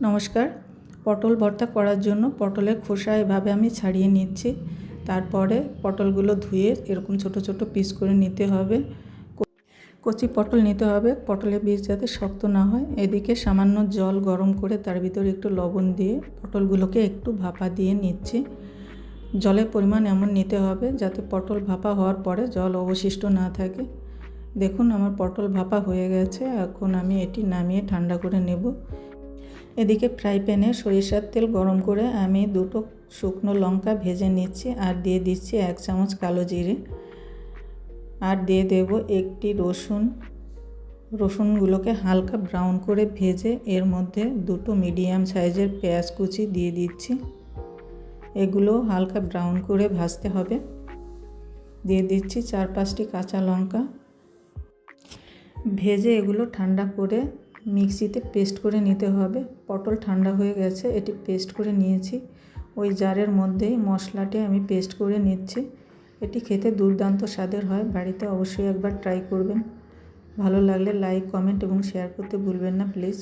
নমস্কার। পটল ভর্তা করার জন্য পটলের খোসা এভাবে আমি ছাড়িয়ে নিচ্ছি। তারপরে পটলগুলো ধুয়ে এরকম ছোট ছোট পিস করে নিতে হবে। কচি পটল নিতে হবে, পটলের বীজ যাতে শক্ত না হয়। এদিকে সামান্য জল গরম করে তার ভিতরে একটু লবণ দিয়ে পটলগুলোকে একটু ভাপা দিয়ে নিচ্ছি। জলের পরিমাণ এমন নিতে হবে যাতে পটল ভাপা হওয়ার পরে জল অবশিষ্ট না থাকে। দেখুন আমার পটল ভাপা হয়ে গেছে, এখন আমি এটি নামিয়ে ঠান্ডা করে নেব। এদিকে ফ্রাই প্যানে সরিষার তেল গরম করে আমি দুটো শুকনো লঙ্কা ভেজে নিচ্ছি আর দিয়ে দিচ্ছি 1 চামচ কালো জিরে আর দিয়ে দেব একটি রসুনগুলোকে হালকা ব্রাউন করে ভেজে এর মধ্যে দুটো মিডিয়াম সাইজের পেঁয়াজ কুচি দিয়ে দিচ্ছি। এগুলো হালকা ব্রাউন করে ভাজতে হবে। দিয়ে দিচ্ছি 4-5টি কাঁচা লঙ্কা। ভেজে এগুলো ঠান্ডা করে মিক্সিতে পেস্ট করে নিতে হবে। পটল ঠান্ডা হয়ে গেছে, এটি পেস্ট করে নিয়েছি। ওই জারের মধ্যেই মশলাটি আমি পেস্ট করে নিচ্ছি। এটি খেতে দুর্দান্ত স্বাদের হয়, বাড়িতে অবশ্যই একবার ট্রাই করবেন। ভালো লাগলে লাইক, কমেন্ট এবং শেয়ার করতে ভুলবেন না প্লিজ।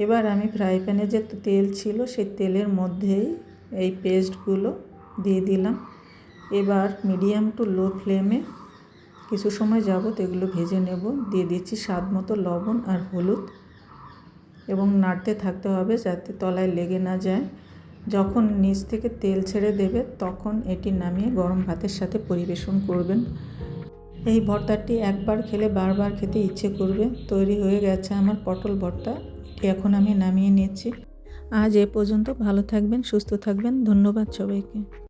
এবার আমি ফ্রাই প্যানে যে তেল ছিল সেই তেলের মধ্যেই এই পেস্টগুলো দিয়ে দিলাম। এবার মিডিয়াম টু লো ফ্লেমে কিছু সময় যাবত এগুলো ভেজে নেব। দিয়ে দিচ্ছি স্বাদ মতো লবণ আর হলুদ এবং নাড়তে থাকতে হবে যাতে তলায় লেগে না যায়। যখন নিচ থেকে তেল ছেড়ে দেবে তখন এটি নামিয়ে গরম ভাতের সাথে পরিবেশন করবেন। এই ভর্তাটি একবার খেলে বারবার খেতে ইচ্ছে করবে। তৈরি হয়ে গেছে আমার পটল ভর্তা। এটি এখন আমি নামিয়ে নিচ্ছি। আজ এ পর্যন্ত। ভালো থাকবেন, সুস্থ থাকবেন। ধন্যবাদ সবাইকে।